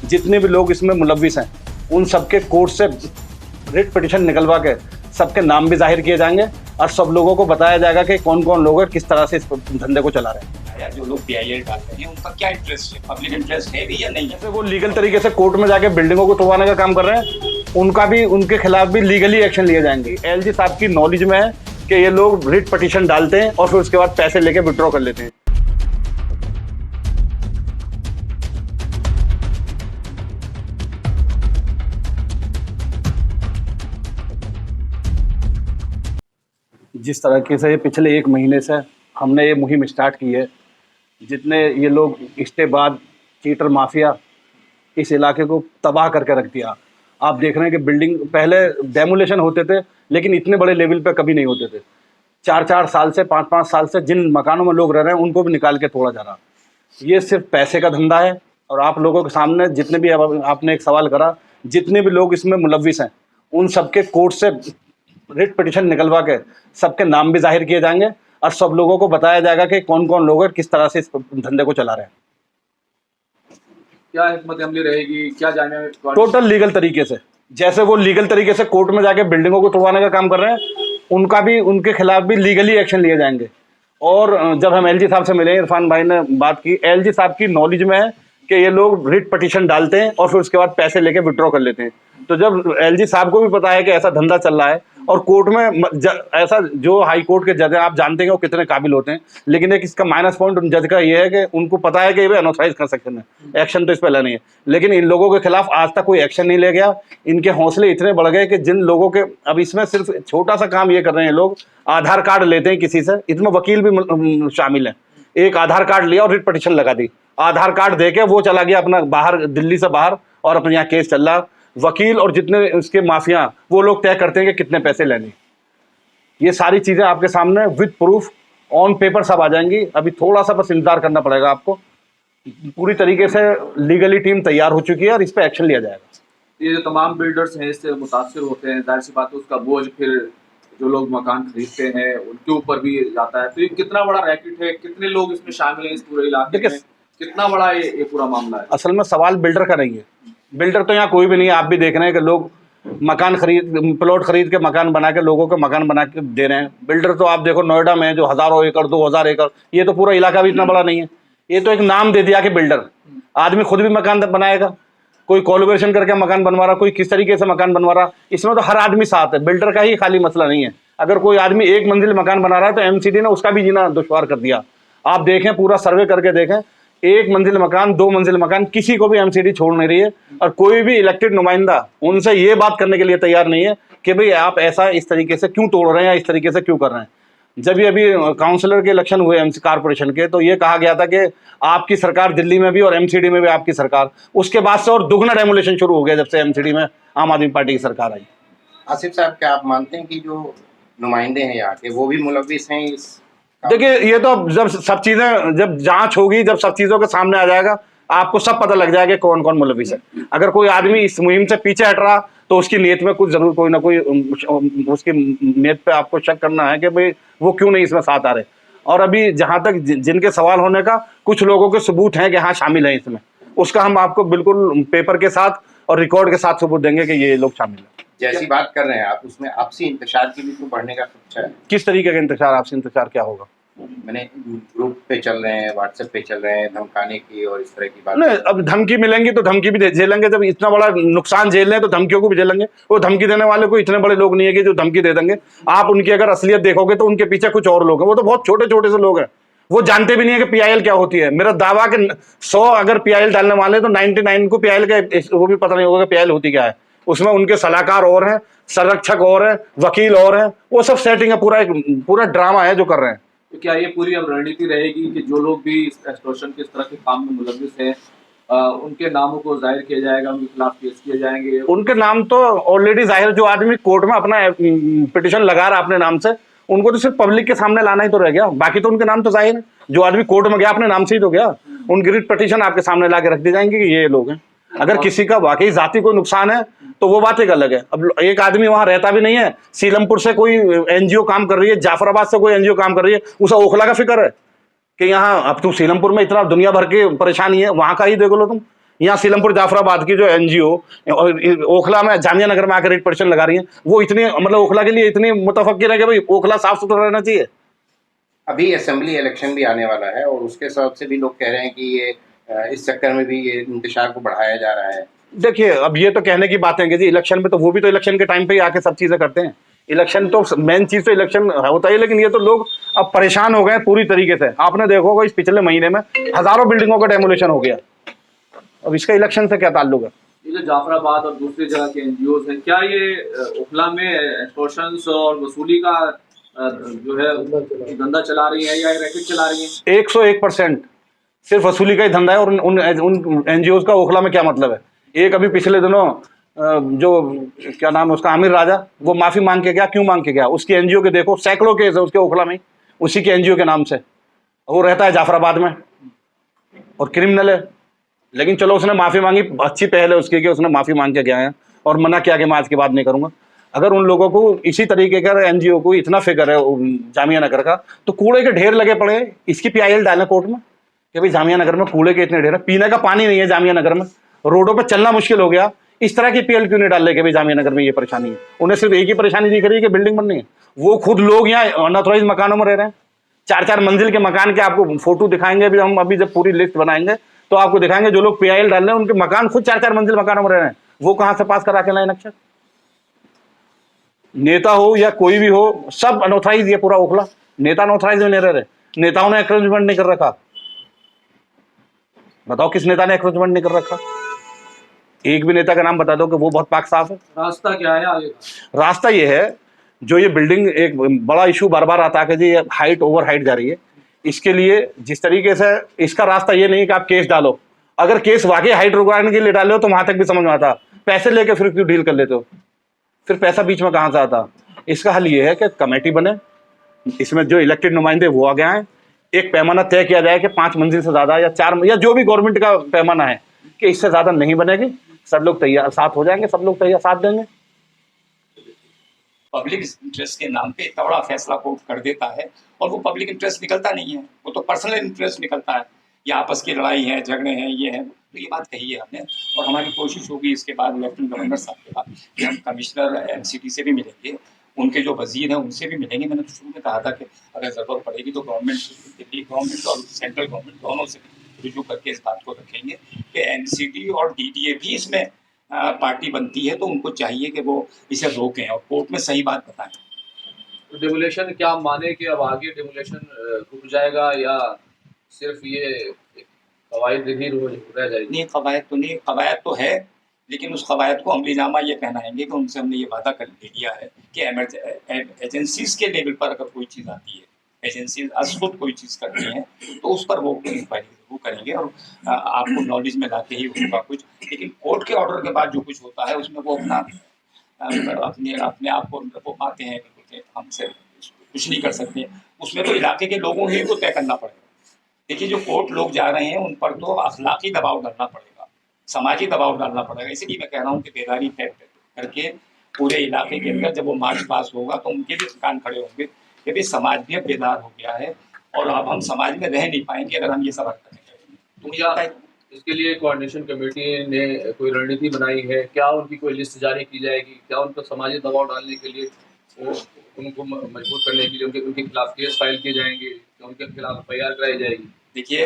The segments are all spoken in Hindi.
जितने भी लोग इसमें मुलव्विस हैं उन सबके कोर्ट से रिट पिटिशन निकलवा के सबके नाम भी जाहिर किए जाएंगे और सब लोगों को बताया जाएगा कि कौन कौन लोग हैं, किस तरह से इस धंधे को चला रहे हैं। यार जो लोग पीआईएल डालते हैं उनका क्या इंटरेस्ट है, पब्लिक इंटरेस्ट है भी या नहीं है? जैसे वो लीगल तरीके से कोर्ट में जाके बिल्डिंगों को तोड़वाने का काम कर रहे हैं, उनका भी उनके खिलाफ भी लीगली एक्शन लिए जाएंगे। एलजी साहब की नॉलेज में है कि ये लोग रिट पिटिशन डालते हैं और फिर उसके बाद पैसे लेके विड्रॉ कर लेते हैं। जिस तरीके से पिछले 1 महीने से हमने ये मुहिम स्टार्ट की है, जितने ये लोग इस्तेबाद चीटर माफिया इस इलाके को तबाह करके रख दिया। आप देख रहे हैं कि बिल्डिंग पहले डेमोलेशन होते थे लेकिन इतने बड़े लेवल पे कभी नहीं होते थे। 4-4 साल से 5-5 साल से जिन मकानों में लोग रह रहे हैं उनको भी निकाल के तोड़ा जा रहा। ये सिर्फ पैसे का धंधा है। और आप लोगों के सामने जितने भी आपने एक सवाल करा, जितने भी लोग इसमें मुलव्विस हैं उन सबके कोर्ट से रिट पिटिशन निकलवा के सबके नाम भी जाहिर किए जाएंगे और सब लोगों को बताया जाएगा कि कौन कौन लोग हैं, किस तरह से इस धंधे को चला रहे हैं। क्या हिकमत अमली रहेगी, क्या जाने टोटल लीगल तरीके से, जैसे वो लीगल तरीके से कोर्ट में जाके बिल्डिंगों को तोड़वाने का काम कर रहे हैं, उनका भी उनके खिलाफ भी लीगली एक्शन लिए जाएंगे। और जब हम एलजी साहब से मिले, इरफान भाई ने बात की, एलजी साहब की नॉलेज में है कि ये लोग रिट पिटिशन डालते हैं और फिर उसके बाद पैसे लेके विड्रॉ कर लेते हैं। तो जब एलजी साहब को भी पता है कि ऐसा धंधा चल रहा है और कोर्ट में ऐसा जो हाई कोर्ट के जज हैं, आप जानते हैं वो कितने काबिल होते हैं, लेकिन एक इसका माइनस पॉइंट उन जज का ये है कि उनको पता है कि ये अनऑथराइज कंस्ट्रक्शन है, एक्शन तो इस पर लेना नहीं है, लेकिन इन लोगों के खिलाफ आज तक कोई एक्शन नहीं ले गया। इनके हौसले इतने बढ़ गए कि जिन लोगों के अब इसमें सिर्फ छोटा सा काम ये कर रहे हैं, लोग आधार कार्ड लेते हैं किसी से, इसमें वकील भी शामिल है। एक आधार कार्ड लिया और रिट पिटिशन लगा दी, आधार कार्ड देके वो चला गया अपना बाहर, दिल्ली से बाहर, और अपने यहाँ केस चल रहा। वकील और जितने उसके माफिया वो लोग तय करते हैं कि कितने पैसे लेने। ये सारी चीजें आपके सामने विद प्रूफ ऑन पेपर सब आ जाएंगी। अभी थोड़ा सा बस इंतजार करना पड़ेगा आपको। पूरी तरीके से लीगली टीम तैयार हो चुकी है और इस पर एक्शन लिया जाएगा। ये जो तमाम बिल्डर्स हैं इससे मुतासिर होते हैं, जाहिर सी बात है उसका बोझ फिर जो लोग मकान खरीदते हैं उनके ऊपर भी जाता है। तो ये कितना बड़ा रैकेट है, कितने लोग इसमें शामिल हैं इस पूरे इलाके में, कितना बड़ा ये पूरा मामला है? असल में सवाल बिल्डर का नहीं है। बिल्डर तो यहाँ कोई भी नहीं है। आप भी देख रहे हैं कि लोग मकान प्लॉट खरीद के मकान बना के लोगों को मकान बना के दे रहे हैं। बिल्डर तो आप देखो नोएडा में जो 1000 एकड़ 2000 एकड़, ये तो पूरा इलाका भी इतना बड़ा नहीं है। ये तो एक नाम दे दिया कि बिल्डर। आदमी खुद भी मकान बनाएगा, कोई कोलैबोरेशन करके मकान बनवा रहा, कोई किस तरीके से मकान बनवा रहा। इसमें तो हर आदमी साथ है, बिल्डर का ही खाली मसला नहीं है। अगर कोई आदमी 1 मंजिल मकान बना रहा है तो एमसीडी ने उसका भी जीना दुश्वार कर दिया। आप देखें, पूरा सर्वे करके देखें, 1 मंजिल मकान 2 मंजिल मकान किसी को भी एमसीडी छोड़ नहीं रही है। और कोई भी इलेक्टेड नुमाइंदा उनसे ये बात करने के लिए तैयार नहीं है कि भाई आप ऐसा इस तरीके से क्यों तोड़ रहे हैं या इस तरीके से क्यों कर रहे हैं। जब ये अभी काउंसलर के इलेक्शन हुए एमसी कॉर्पोरेशन के, तो ये कहा गया था कि आपकी सरकार दिल्ली में भी और एमसीडी में भी आपकी सरकार, उसके बाद से और दुगना डेमोलेशन शुरू हो गया जब से एमसीडी में आम आदमी पार्टी की सरकार आई। आसिफ साहब, क्या आप मानते हैं कि जो नुमाइंदे हैं यहाँ के वो भी मुलव्विस हैं इस? देखिए, ये तो जब सब चीजें, जब जांच होगी, जब सब चीजों के सामने आ जाएगा, आपको सब पता लग जाएगा कौन कौन मुलव्विस है। अगर कोई आदमी इस मुहिम से पीछे हट रहा तो उसकी नीयत में कुछ जरूर कोई ना कोई, उसकी नीयत पे आपको शक करना है कि भाई वो क्यों नहीं इसमें साथ आ रहे। और अभी जहां तक जिनके सवाल होने का, कुछ लोगों के सबूत हैं कि हाँ शामिल है इसमें, उसका हम आपको बिल्कुल पेपर के साथ और रिकॉर्ड के साथ सबूत देंगे कि ये लोग शामिल है। जैसी बात कर रहे हैं आप, उसमें आपसी इंतशार की भी तो बढ़ने का खर्चा है। किस तरीके का इंतजार? आपसे इंतजार क्या होगा? मैंने ग्रुप पे चल रहे हैं, व्हाट्सएप पे चल रहे हैं, धमकाने की और इस तरह की बात। नहीं, अब धमकी मिलेंगी तो धमकी भी झेलेंगे। जब इतना बड़ा नुकसान झेल रहे हैं तो धमकियों को भी झेलेंगे। वो धमकी देने वाले को इतने बड़े लोग नहीं है कि जो धमकी दे देंगे। आप उनकी अगर असलियत देखोगे तो उनके पीछे कुछ और लोग हैं। वो तो बहुत छोटे छोटे से लोग हैं, वो जानते भी नहीं है कि पीआईएल क्या होती है। मेरा दावा कि 100 अगर पीआईएल डालने वाले तो 99 को पीआईएल का वो भी पता नहीं होगा पीआईएल होती क्या है। उसमें उनके सलाहकार और हैं, संरक्षक और हैं, वकील और हैं, वो सब सेटिंग है, पूरा ड्रामा है जो कर रहे हैं। तो क्या ये पूरी अब रणनीति रहेगी कि जो लोग भी इस एक्सटॉर्शन के इस तरह के काम में मुलव्विस हैं उनके नामों को जाहिर किया जाएगा, उनके खिलाफ केस किए जाएंगे? उनके नाम तो ऑलरेडी जाहिर, जो आदमी कोर्ट में अपना पिटिशन लगा रहा अपने नाम से, उनको तो सिर्फ पब्लिक के सामने लाना ही तो रह गया। बाकी तो उनके नाम तो जाहिर है। जो आदमी कोर्ट में गया अपने नाम से ही तो गया। उनकी रिट पिटिशन आपके सामने ला के रख दी जाएंगे कि ये लोग हैं। अगर किसी का वाकई जाति कोई नुकसान है तो वो बात एक अलग है। अब एक आदमी वहां रहता भी नहीं है, सीलमपुर से कोई एनजीओ काम कर रही है, जाफराबाद से कोई एनजीओ काम कर रही है, उसे ओखला का फिक्र है कि यहाँ अब तू सीलमपुर में इतना दुनिया भर की परेशानी है, वहां का ही देख लो तुम। यहाँ सीलमपुर जाफराबाद की जो एनजीओ और ओखला में जामिया नगर में आकर रेट परसेंट लगा रही है, वो इतनी मतलब ओखला के लिए इतनी मुतफक्किर है कि भाई ओखला साफ सुथरा रहना चाहिए। अभी असेंबली इलेक्शन भी आने वाला है और उसके हिसाब से भी लोग कह रहे हैं कि ये इस चक्कर में भी ये इंतशार को बढ़ाया जा रहा है। देखिए अब ये तो कहने की बात है कि जी इलेक्शन में तो वो भी तो इलेक्शन के टाइम पे ही आके सब चीजें करते हैं। इलेक्शन तो मेन चीज तो इलेक्शन होता है, लेकिन ये तो लोग अब परेशान हो गए हैं पूरी तरीके से। आपने देखा होगा इस पिछले महीने में हजारों बिल्डिंगों का डेमोलिशन हो गया, अब इसका इलेक्शन से क्या ताल्लुक है। ये जो जाफराबाद और दूसरी जगह के एनजीओज हैं, क्या ये ओखला में एक्सटॉर्शंस और वसूली का जो है धंधा चला रही है या रैकेट चला रही है? 101% सिर्फ वसूली का ही धंधा है। और उन एनजीओ का ओखला में क्या मतलब है। एक अभी पिछले दिनों जो क्या नाम है उसका, आमिर राजा, वो माफी मांग के गया। क्यों मांग के गया? उसकी एनजीओ के देखो सैकड़ों केस है उसके ओखला में, उसी के एनजीओ के नाम से। वो रहता है जाफराबाद में और क्रिमिनल है, लेकिन चलो उसने माफी मांगी, अच्छी पहल है उसकी कि उसने माफी मांग के गया है और मना किया कि मैं आज के बाद नहीं करूंगा। अगर उन लोगों को इसी तरीके का एनजीओ को इतना फिक्र है जामिया नगर का, तो कूड़े के ढेर लगे पड़े, इसकी पीआईएल डालें कोर्ट में कि भाई जामिया नगर में कूड़े के इतने ढेर है, पीने का पानी नहीं है जामिया नगर में, रोडों पर चलना मुश्किल हो गया। इस तरह की पीएल क्यों नहीं डाल रहे कि भाई जामिया नगर में ये परेशानी है। उन्हें सिर्फ एक ही परेशानी दिख रही है कि बिल्डिंग बननी है। वो खुद लोग यहाँ अनऑथराइज मकानों में रह रहे हैं, 4-4 मंजिल के मकान के आपको फोटो दिखाएंगे। अभी हम अभी जब पूरी लिस्ट बनाएंगे तो आपको दिखाएंगे जो लोग पीआईएल डाल रहे हैं उनके मकान खुद 4-4 मंजिल मकानों में रह रहे हैं। वो कहां से पास करा के लाए नक्शा? नेता हो या कोई भी हो, सब अनऑथराइज। ये पूरा ओखला नेता अनऑथराइज में नहीं रह रहे, नेताओं ने एक्रोचमेंट नहीं कर रखा। बताओ किस नेता ने एक्रोचमेंट नहीं कर रखा? एक भी नेता का नाम बता दो कि वो बहुत पाक साफ है। रास्ता क्या है आगे का? रास्ता ये है, जो ये बिल्डिंग एक बड़ा इशू बार बार आता है कि जी हाइट ओवर हाइट जा रही है, इसके लिए जिस तरीके से इसका रास्ता ये नहीं कि आप केस डालो। अगर केस वाकई हाइट रुकवाने के लिए डाले हो तो वहां तक भी समझ में आता, पैसे लेके फिर क्यों डील कर लेते हो? फिर पैसा बीच में कहां से आता? इसका हल ये है कि कमेटी बने, इसमें जो इलेक्टेड नुमाइंदे वो आगे आए, एक पैमाना तय किया जाए कि 5 मंजिल से ज्यादा या 4 या जो भी गवर्नमेंट का पैमाना है कि इससे ज्यादा नहीं बनेगी। सब लोग तैयार साथ हो जाएंगे, सब लोग तैयार साथ देंगे। पब्लिक इंटरेस्ट के नाम पे इतना बड़ा फैसला कोर्ट कर देता है और वो पब्लिक इंटरेस्ट निकलता नहीं है, वो तो पर्सनल इंटरेस्ट निकलता है। ये आपस की लड़ाई है, झगड़े हैं, ये है। तो ये बात कही है हमने और हमारी कोशिश होगी इसके बाद लेफ्टिनेंट गवर्नर साहब के बाद कि हम कमिश्नर एमसीटी से भी मिलेंगे, उनके जो वजीर हैं उनसे भी मिलेंगे। मैंने तो शुरू में कहा था कि अगर ज़रूरत पड़ेगी तो गवर्नमेंट, दिल्ली गवर्नमेंट और सेंट्रल गवर्नमेंट दोनों से रुजू करके इस बात को रखेंगे कि एनसीटी और डीडीए भी इसमें पार्टी बनती है, तो उनको चाहिए कि वो इसे रोकें और कोर्ट में सही बात बताएं। तो डेमोलेशन क्या माने कि अब आगे डेमोलेशन रुक जाएगा या सिर्फ ये एक कवायद ही रह जाएगी? नहीं, कवायद तो नहीं, कवायद तो है, लेकिन उस कवायद को अमलीजामा ये पहनाएंगे कि उनसे हमने ये वादा कर लिया है कि एजेंसीज के लेवल पर अगर कोई चीज़ आती है, एजेंसीज खुद कोई चीज़ करती हैं तो उस पर वो इंक्वायरी वो करेंगे और आपको नॉलेज में लाते ही होगा कुछ। लेकिन कोर्ट के ऑर्डर के बाद जो कुछ होता है उसमें वो अपना अपने आप को वो पाते हैं कि हमसे कुछ नहीं कर सकते। उसमें तो इलाके के लोगों ही को तय करना पड़ेगा। देखिए, जो कोर्ट लोग जा रहे हैं उन पर तो अखलाकी दबाव डालना पड़ेगा, समाजी दबाव डालना पड़ेगा। इसलिए मैं कह रहा हूँ कि बेदारी तय करके पूरे इलाके के अंदर जब वो मार्च पास होगा तो उनके भी कान खड़े होंगे कि भाई समाज भी अब बेदार हो गया है और अब हम समाज में रह नहीं पाएंगे अगर हम ये सब हरकतें करेंगे। तो मुझे लगता है इसके लिए कोऑर्डिनेशन कमेटी ने कोई रणनीति बनाई है क्या? उनकी कोई लिस्ट जारी की जाएगी क्या? उनको समाजी दबाव डालने के लिए, उनको मजबूर करने के लिए उनके खिलाफ केस फाइल किए जाएंगे, उनके खिलाफ एफआईआर कराई जाएगी? देखिए,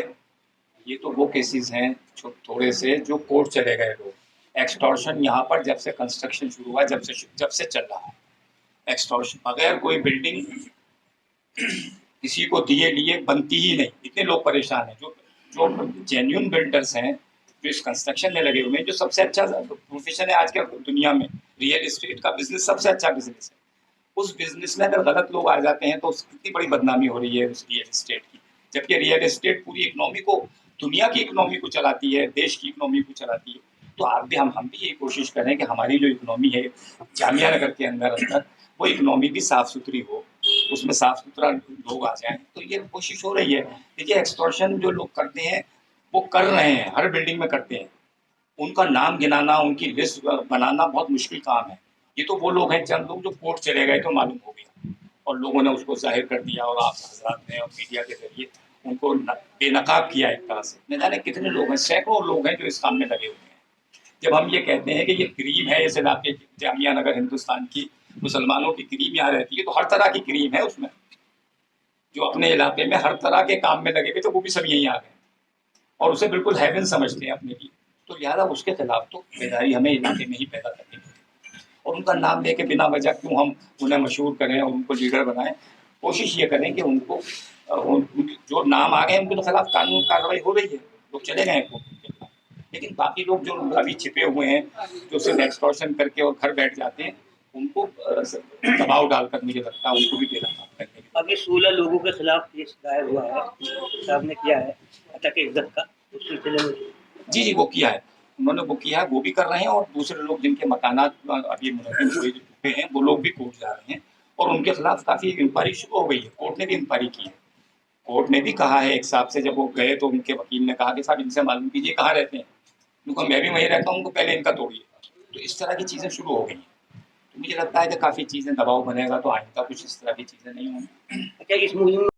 ये तो वो केसेस हैं थोड़े से जो कोर्ट चले गए लोग। एक्सटॉर्शन यहाँ पर जब से कंस्ट्रक्शन शुरू हुआ, जब से चल रहा है एक्सटॉर्शन। अगर कोई बिल्डिंग किसी को दिए लिए बनती ही नहीं, इतने लोग परेशान हैं। जो जेन्युइन बिल्डर्स हैं जो इस कंस्ट्रक्शन में लगे हुए हैं, जो सबसे अच्छा प्रोफेशन है आज के दुनिया में, रियल एस्टेट का बिजनेस सबसे अच्छा बिजनेस है। उस बिजनेस में अगर गलत लोग आ जाते हैं तो कितनी बड़ी बदनामी हो रही है उस रियल एस्टेट की। जबकि रियल एस्टेट पूरी इकोनॉमी को, दुनिया की इकोनॉमी को चलाती है, देश की इकोनॉमी को चलाती है। तो आप भी हम भी यही कोशिश करें कि हमारी जो इकोनॉमी है जामिया नगर के अंदर वो इकोनॉमी भी साफ़ सुथरी हो, उसमें साफ़ सुथरा लोग आ जाएं। तो ये कोशिश हो रही है। देखिए, एक्सटॉर्शन जो लोग करते हैं वो कर रहे हैं, हर बिल्डिंग में करते हैं। उनका नाम गिनाना, उनकी लिस्ट बनाना बहुत मुश्किल काम है। ये तो वो लोग हैं, चंद लोग जो कोर्ट चले गए तो मालूम हो गया और लोगों ने उसको जाहिर कर दिया और आप हजरात ने और मीडिया के जरिए उनको बेनकाब किया एक तरह से। न जाने कितने लोग हैं, सैकड़ों लोग हैं जो इस काम में लगे हुए हैं। जब हम ये कहते हैं कि ये क्रीम है इस इलाके की, जामिया नगर हिंदुस्तान की मुसलमानों की क्रीम यहाँ रहती है, तो हर तरह की क्रीम है उसमें। जो अपने इलाके में हर तरह के काम में लगे हुए थे वो भी सब यहीं आ गए और उसे बिल्कुल हेवन समझते हैं अपने लिए। तो लिहाजा उसके खिलाफ तो बेदारी हमें इलाके में ही पैदा करनी पड़ेगी। और उनका नाम लेके बिना वजह क्यों हम उन्हें मशहूर करें और उनको लीडर बनाएं। कोशिश ये करें कि उनको जो नाम आ गए उनके तो खिलाफ कानून कार्रवाई हो रही है, लोग चले गए कोर्ट के खिलाफ। लेकिन बाकी लोग जो अभी छिपे हुए हैं, जो सिर्फ एक्सटॉर्शन करके और घर बैठ जाते हैं, उनको दबाव डालकर मुझे लगता है उनको भी बेनकाब करने की। अभी 16 लोगों के खिलाफ केस दायर हुआ है, साहब ने किया है अटक इज्जत का, उस सिलसिले में जी वो किया है, उन्होंने वो किया है, वो भी कर रहे हैं और दूसरे लोग जिनके मकानात अभी मुलजिम हुए चुके हैं वो लोग भी कोर्ट जा रहे हैं और उनके खिलाफ काफ़ी इंक्वायरी शुरू हो गई है। कोर्ट ने भी इंक्वायरी की है। कोर्ट ने भी कहा है एक साहब से, जब वो गए तो उनके वकील ने कहा कि साहब इनसे मालूम कीजिए कहाँ रहते हैं। उनको मैं भी वहीं रहता हूँ, उनको पहले इनका तोड़िए। तो इस तरह की चीज़ें शुरू हो गई हैं। तो मुझे लगता है कि काफ़ी चीज़ें दबाव बनेगा तो आइंदा कुछ इस तरह की चीज़ें नहीं होंगी। अच्छा इस मुहिम